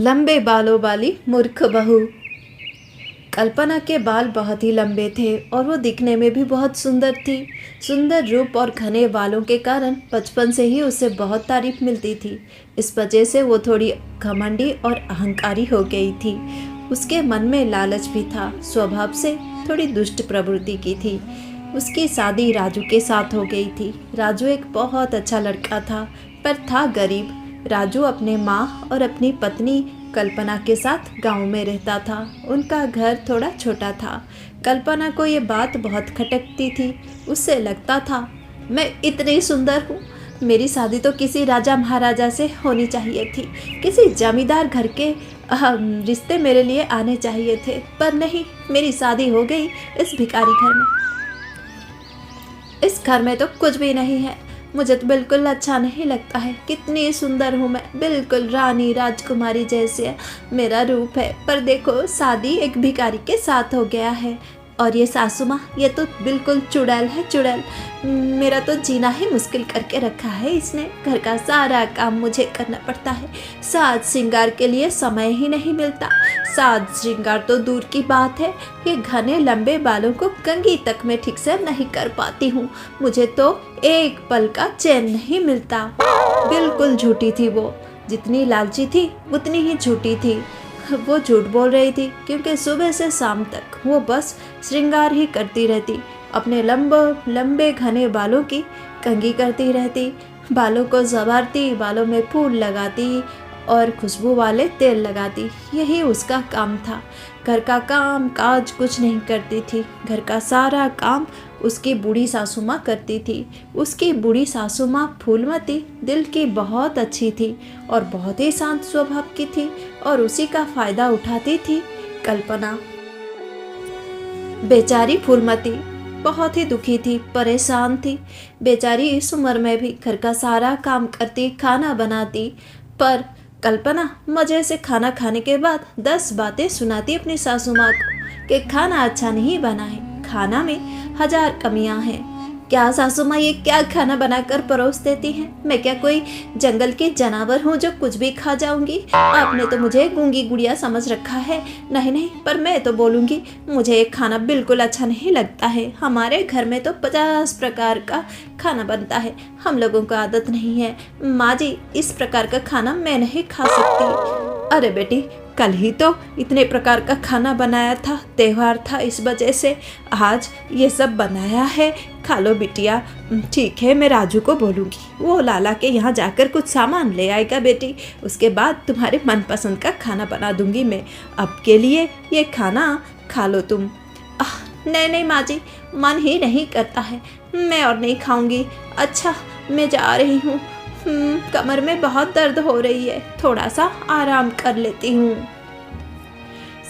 लंबे बालों वाली मूर्ख बहू। कल्पना के बाल बहुत ही लंबे थे और वो दिखने में भी बहुत सुंदर थी। सुंदर रूप और घने बालों के कारण बचपन से ही उसे बहुत तारीफ मिलती थी। इस वजह से वो थोड़ी घमंडी और अहंकारी हो गई थी। उसके मन में लालच भी था। स्वभाव से थोड़ी दुष्ट प्रवृत्ति की थी। उसकी शादी राजू के साथ हो गई थी। राजू एक बहुत अच्छा लड़का था, पर था गरीब। राजू अपने माँ और अपनी पत्नी कल्पना के साथ गांव में रहता था। उनका घर थोड़ा छोटा था। कल्पना को ये बात बहुत खटकती थी। उससे लगता था, मैं इतनी सुंदर हूँ, मेरी शादी तो किसी राजा महाराजा से होनी चाहिए थी। किसी जमींदार घर के रिश्ते मेरे लिए आने चाहिए थे, पर नहीं, मेरी शादी हो गई इस भिखारी घर में। इस घर में तो कुछ भी नहीं है। मुझे तो बिल्कुल अच्छा नहीं लगता है। कितनी सुंदर हूँ मैं, बिल्कुल रानी राजकुमारी जैसे मेरा रूप है, पर देखो शादी एक भिखारी के साथ हो गया है। और ये सासू माँ, ये तो बिल्कुल चुड़ैल है, चुड़ैल। मेरा तो जीना ही मुश्किल करके रखा है इसने। घर का सारा काम मुझे करना पड़ता है। साज श्रृंगार के लिए समय ही नहीं मिलता। साज श्रृंगार तो दूर की बात है, ये घने लंबे बालों को कंघी तक मैं ठीक से नहीं कर पाती हूँ। मुझे तो एक पल का चैन नहीं मिलता। बिल्कुल झूठी थी वो। जितनी लालची थी उतनी ही झूठी थी। वो झूठ बोल रही थी, क्योंकि सुबह से शाम तक वो बस श्रृंगार ही करती रहती। अपने लंबे घने बालों की कंघी करती रहती, बालों को संवारती, बालों में फूल लगाती और खुशबू वाले तेल लगाती। यही उसका काम था। घर का काम काज कुछ नहीं करती थी। घर का सारा काम उसकी बूढ़ी सासू माँ करती थी। उसकी बूढ़ी सासू माँ फूलमती दिल की बहुत अच्छी थी और बहुत ही शांत स्वभाव की थी, और उसी का फायदा उठाती थी कल्पना। बेचारी फूलमती बहुत ही दुखी थी, परेशान थी। बेचारी इस उम्र में भी घर का सारा काम करती, खाना बनाती, पर कल्पना मजे से खाना खाने के बाद 10 बातें सुनाती अपनी सासू माँ को कि खाना अच्छा नहीं बना है, खाना में 1000 कमियां हैं। क्या सासू माँ, ये क्या खाना बनाकर परोस देती हैं? मैं क्या कोई जंगल की जानवर हूँ जो कुछ भी खा जाऊंगी? आपने तो मुझे गूंगी गुड़िया समझ रखा है। नहीं नहीं, पर मैं तो बोलूँगी, मुझे ये खाना बिल्कुल अच्छा नहीं लगता है। हमारे घर में तो 50 प्रकार का खाना बनता है, हम लोगों को आदत नहीं है। माँ जी, इस प्रकार का खाना मैं नहीं खा सकती। अरे बेटी, कल ही तो इतने प्रकार का खाना बनाया था, त्योहार था, इस वजह से आज ये सब बनाया है। खा लो बिटिया। ठीक है, मैं राजू को बोलूँगी, वो लाला के यहाँ जाकर कुछ सामान ले आएगा बेटी। उसके बाद तुम्हारे मनपसंद का खाना बना दूँगी मैं। अब के लिए ये खाना खा लो तुम। नहीं नहीं माँ जी, मन ही नहीं करता है, मैं और नहीं खाऊँगी। अच्छा, मैं जा रही हूँ। कमर में बहुत दर्द हो रही है, थोड़ा सा आराम कर लेती हूँ।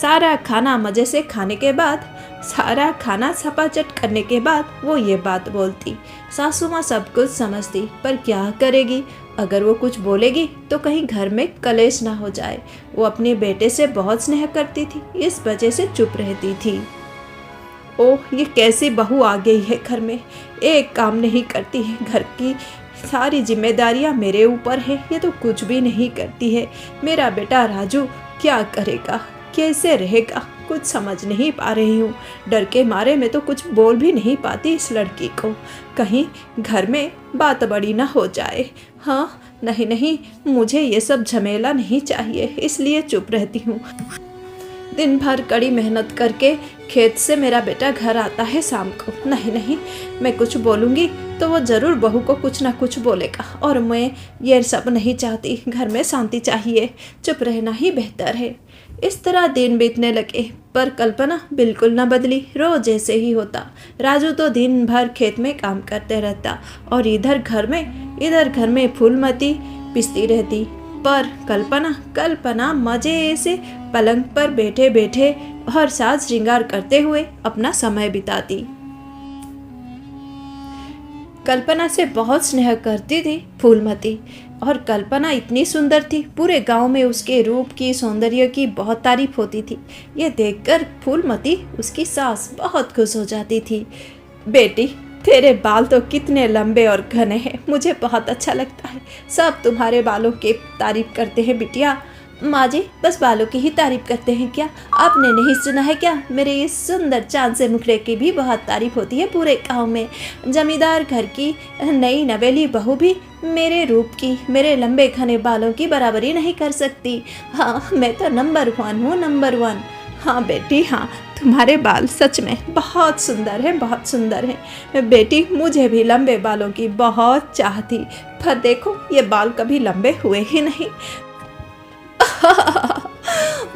सारा खाना मज़े से खाने के बाद, सारा खाना सपाचट करने के बाद वो ये बात बोलती। सासू माँ सब कुछ समझती, पर क्या करेगी? अगर वो कुछ बोलेगी तो कहीं घर में कलेश ना हो जाए। वो अपने बेटे से बहुत स्नेह करती थी, इस वजह से चुप रहती थी। ओह, ये कैसी बहू आ गई है घर में, एक काम नहीं करती है, घर की सारी जिम्मेदारियां मेरे ऊपर है, ये तो कुछ भी नहीं करती है। मेरा बेटा राजू क्या करेगा, कैसे रहेगा, कुछ समझ नहीं पा रही हूँ। डर के मारे मैं तो कुछ बोल भी नहीं पाती इस लड़की को, कहीं घर में बात बड़ी ना हो जाए। हाँ, नहीं नहीं, मुझे ये सब झमेला नहीं चाहिए, इसलिए चुप रहती हूँ। दिन भर कड़ी मेहनत करके खेत से मेरा बेटा घर आता है शाम को। नहीं नहीं, मैं कुछ बोलूँगी तो वो ज़रूर बहू को कुछ ना कुछ बोलेगा, और मैं ये सब नहीं चाहती। घर में शांति चाहिए, चुप रहना ही बेहतर है। इस तरह दिन बीतने लगे, पर कल्पना बिल्कुल न बदली, रोज ऐसे ही होता। राजू तो दिन भर खेत में काम करते रहता और इधर घर में फूलमती पिसती रहती। पर कल्पना मजे से पलंग पर बैठे बैठे और साज श्रृंगार करते हुए अपना समय बिताती। कल्पना से बहुत स्नेह करती थी फूलमती, और कल्पना इतनी सुंदर थी, पूरे गांव में उसके रूप की, सौंदर्य की बहुत तारीफ होती थी। ये देखकर फूलमती, उसकी सास, बहुत खुश हो जाती थी। बेटी, तेरे बाल तो कितने लंबे और घने हैं, मुझे बहुत अच्छा लगता है। सब तुम्हारे बालों की तारीफ करते हैं बिटिया। माँ जी बस बालों की ही तारीफ करते हैं क्या? आपने नहीं सुना है क्या? मेरे इस सुंदर चांद से मुखड़े की भी बहुत तारीफ होती है पूरे गांव में। जमींदार घर की नई नवेली बहू भी मेरे रूप की, मेरे लंबे घने बालों की बराबरी नहीं कर सकती। हाँ, मैं तो नंबर 1 हूँ, नंबर 1। हाँ बेटी हाँ, तुम्हारे बाल सच में बहुत सुंदर हैं, बहुत सुंदर हैं। बेटी मुझे भी लंबे बालों की बहुत चाह थी, पर देखो ये बाल कभी लंबे हुए ही नहीं।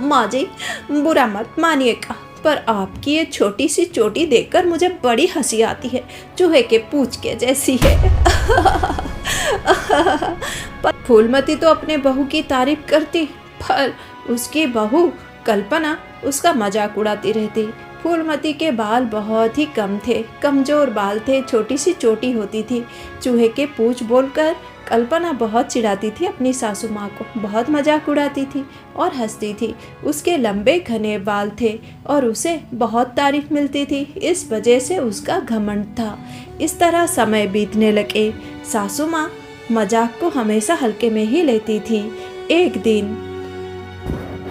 माँ जी बुरा मत मानिएगा, पर आपकी ये छोटी सी चोटी देखकर मुझे बड़ी हंसी आती है, चूहे के पूंछ के जैसी है। पर फूलमती तो अपने बहू की तारीफ करती, पर उसकी बहू कल्पना उसका मजाक उड़ाती रहती। फूलमती के बाल बहुत ही कम थे, कमजोर बाल थे, छोटी सी चोटी होती थी। चूहे के पूंछ बोलकर कल्पना बहुत चिढ़ाती थी अपनी सासू माँ को, बहुत मजाक उड़ाती थी और हंसती थी। उसके लंबे घने बाल थे और उसे बहुत तारीफ मिलती थी, इस वजह से उसका घमंड था। इस तरह समय बीतने लगे। सासू माँ मजाक को हमेशा हल्के में ही लेती थी। एक दिन,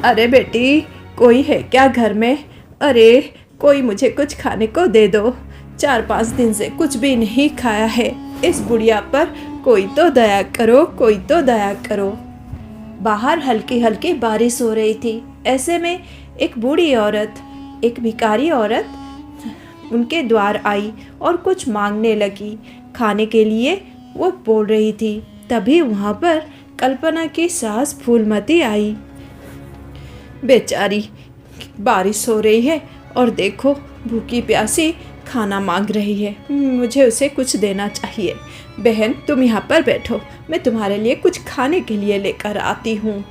अरे बेटी कोई है क्या घर में? अरे कोई मुझे कुछ खाने को दे दो, 4-5 दिन से कुछ भी नहीं खाया है। इस बुढ़िया पर कोई तो दया करो, कोई तो दया करो। बाहर हल्की हल्की बारिश हो रही थी। ऐसे में एक बूढ़ी औरत, एक भिखारी औरत उनके द्वार आई और कुछ मांगने लगी खाने के लिए। वो बोल रही थी, तभी वहाँ पर कल्पना की सास फूलमती आई। बेचारी बारिश हो रही है और देखो भूखी प्यासी खाना मांग रही है, मुझे उसे कुछ देना चाहिए। बहन तुम यहाँ पर बैठो, मैं तुम्हारे लिए कुछ खाने के लिए लेकर आती हूँ।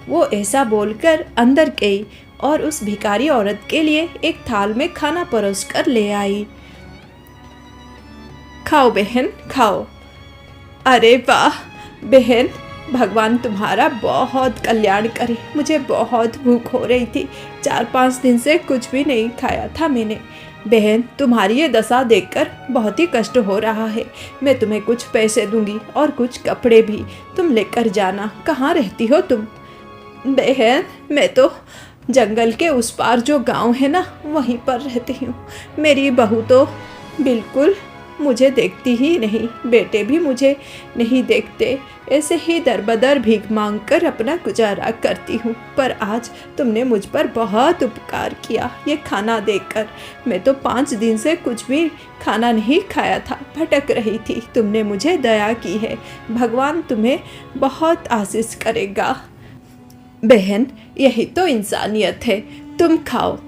वो ऐसा बोलकर अंदर गई और उस भिखारी औरत के लिए एक थाल में खाना परोस कर ले आई। खाओ बहन खाओ। अरे वाह बहन, भगवान तुम्हारा बहुत कल्याण करे। मुझे बहुत भूख हो रही थी, 4-5 दिन से कुछ भी नहीं खाया था मैंने। बहन तुम्हारी ये दशा देखकर बहुत ही कष्ट हो रहा है। मैं तुम्हें कुछ पैसे दूंगी और कुछ कपड़े भी, तुम लेकर जाना। कहाँ रहती हो तुम? बहन मैं तो जंगल के उस पार जो गांव है ना, वहीं पर रहती हूँ। मेरी बहू तो बिल्कुल मुझे देखती ही नहीं, बेटे भी मुझे नहीं देखते। ऐसे ही दरबदर भीख मांगकर अपना गुजारा करती हूँ। पर आज तुमने मुझ पर बहुत उपकार किया ये खाना देकर। मैं तो 5 दिन से कुछ भी खाना नहीं खाया था, भटक रही थी। तुमने मुझे दया की है, भगवान तुम्हें बहुत आशीष करेगा। बहन यही तो इंसानियत है, तुम खाओ।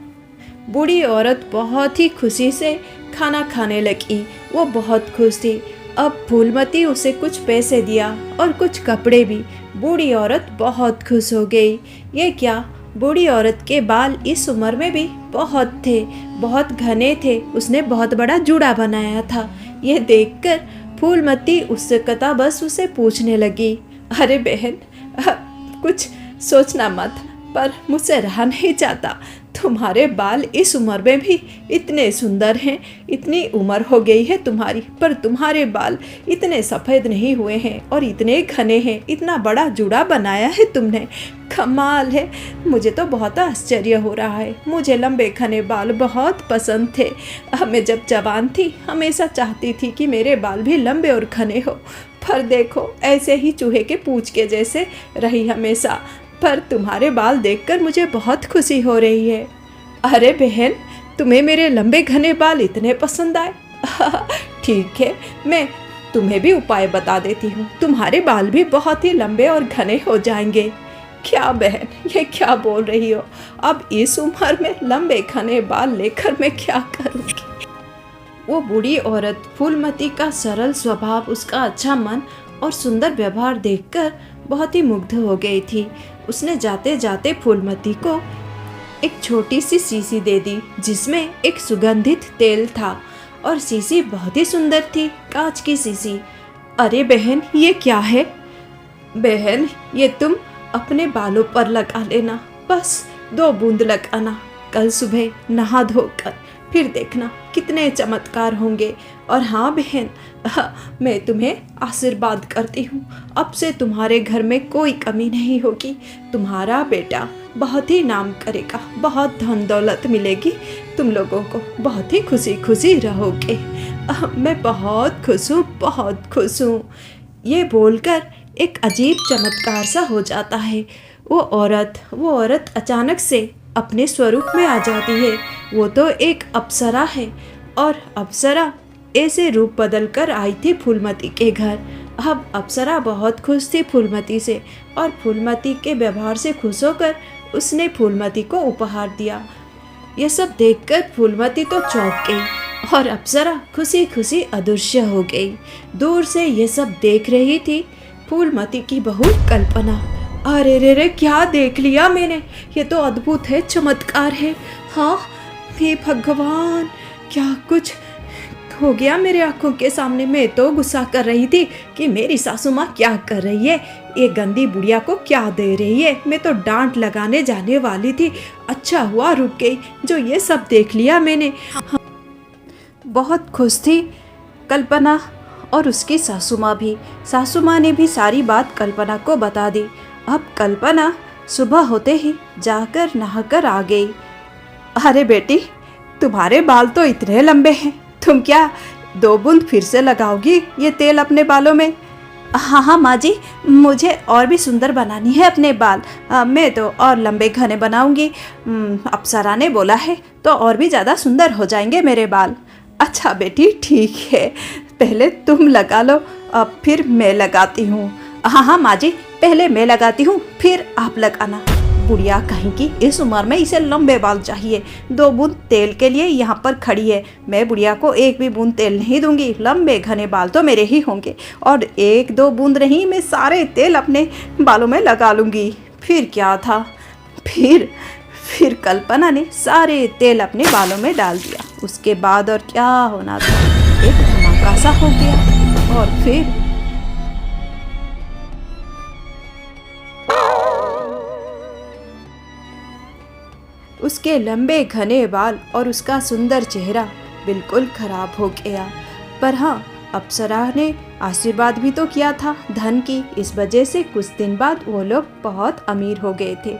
बूढ़ी औरत बहुत ही खुशी से खाना खाने लगी। वो बहुत खुश थी। अब फूलमती उसे कुछ पैसे दिया और कुछ कपड़े भी। बूढ़ी औरत बहुत खुश हो गई। ये क्या, बूढ़ी औरत के बाल इस उम्र में भी बहुत थे, बहुत घने थे। उसने बहुत बड़ा जूड़ा बनाया था। ये देखकर फूलमती उससे कता बस उसे पूछने लगी, अरे बहन कुछ सोचना मत, पर मुझसे रहा नहीं जाता। तुम्हारे बाल इस उम्र में भी इतने सुंदर हैं, इतनी उम्र हो गई है तुम्हारी, पर तुम्हारे बाल इतने सफ़ेद नहीं हुए हैं और इतने घने हैं। इतना बड़ा जूड़ा बनाया है तुमने, कमाल है। मुझे तो बहुत आश्चर्य हो रहा है। मुझे लंबे घने बाल बहुत पसंद थे। मैं जब जवान थी हमेशा चाहती थी कि मेरे बाल भी लंबे और घने हो, पर देखो ऐसे ही चूहे के पूंछ के जैसे रही हमेशा। पर तुम्हारे बाल देखकर मुझे बहुत खुशी हो रही है। अरे बहन तुम्हें मेरे लंबे घने बाल इतने पसंद आए? ठीक है, मैं तुम्हें भी उपाय बता देती हूँ, तुम्हारे बाल भी बहुत ही लंबे और घने हो जाएंगे। क्या बहन ये क्या बोल रही हो? अब इस उम्र में लंबे घने बाल लेकर मैं क्या करूँगी? वो बूढ़ी औरत फूलमती का सरल स्वभाव, उसका अच्छा मन और सुंदर व्यवहार देखकर बहुत ही मुग्ध हो गई थी। उसने जाते जाते फूलमती को एक छोटी सी शीशी दे दी जिसमें एक सुगंधित तेल था और शीशी बहुत ही सुंदर थी, कांच की शीशी। अरे बहन ये क्या है? बहन ये तुम अपने बालों पर लगा लेना, बस 2 बूंद लगाना। कल सुबह नहा धोकर फिर देखना कितने चमत्कार होंगे। और हाँ बहन, मैं तुम्हें आशीर्वाद करती हूँ, अब से तुम्हारे घर में कोई कमी नहीं होगी। तुम्हारा बेटा बहुत ही नाम करेगा, बहुत धन दौलत मिलेगी, तुम लोगों को बहुत ही खुशी खुशी रहोगे। मैं बहुत खुश हूँ, बहुत खुश हूँ। ये बोलकर एक अजीब चमत्कार सा हो जाता है। वो औरत अचानक से अपने स्वरूप में आ जाती है। वो तो एक अप्सरा है, और अप्सरा ऐसे रूप बदल कर आई थी फूलमती के घर। अब अप्सरा बहुत खुश थी फूलमती से, और फूलमती के व्यवहार से खुश होकर उसने फूलमती को उपहार दिया। यह सब देखकर फूलमती तो चौंक गई, और अप्सरा खुशी खुशी अदृश्य हो गई। दूर से ये सब देख रही थी फूलमती की बहू कल्पना। अरे रे रे, क्या देख लिया मैंने, ये तो अद्भुत है, चमत्कार है। हाँ, हे भगवान, क्या कुछ हो गया मेरे आंखों के सामने। मैं तो गुस्सा कर रही थी कि मेरी सासू माँ क्या कर रही है, ये गंदी बुढ़िया को क्या दे रही है। मैं तो डांट लगाने जाने वाली थी, अच्छा हुआ रुक गई जो ये सब देख लिया मैंने। बहुत खुश थी कल्पना और उसकी सासू माँ भी। सासू माँ ने भी सारी बात कल्पना को बता दी। अब कल्पना सुबह होते ही जाकर नहाकर आ गई। अरे बेटी, तुम्हारे बाल तो इतने लंबे हैं, तुम क्या 2 बूंद फिर से लगाओगी ये तेल अपने बालों में? हाँ हाँ माँ जी, मुझे और भी सुंदर बनानी है अपने बाल। मैं तो और लंबे घने बनाऊंगी। अप्सरा ने बोला है तो और भी ज़्यादा सुंदर हो जाएंगे मेरे बाल। अच्छा बेटी, ठीक है, पहले तुम लगा लो, अब फिर मैं लगाती हूँ। हाँ हाँ माँ जी, पहले मैं लगाती हूँ, फिर आप लगाना। बुढ़िया कहीं की, इस उम्र में इसे लंबे बाल चाहिए। 2 बूंद तेल के लिए यहाँ पर खड़ी है। मैं बुढ़िया को 1 भी बूंद तेल नहीं दूंगी, लंबे घने बाल तो मेरे ही होंगे, और 1-2 बूंद नहीं, मैं सारे तेल अपने बालों में लगा लूँगी। फिर क्या था, फिर कल्पना ने सारे तेल अपने बालों में डाल दिया। उसके बाद और क्या होना था, एक धमाका सा हो गया। और फिर उसके लंबे घने बाल और उसका सुंदर चेहरा बिल्कुल खराब हो गया। पर हाँ, अप्सरा ने आशीर्वाद भी तो किया था धन की, इस वजह से कुछ दिन बाद वो लोग बहुत अमीर हो गए थे।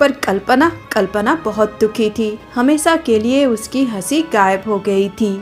पर कल्पना बहुत दुखी थी, हमेशा के लिए उसकी हंसी गायब हो गई थी।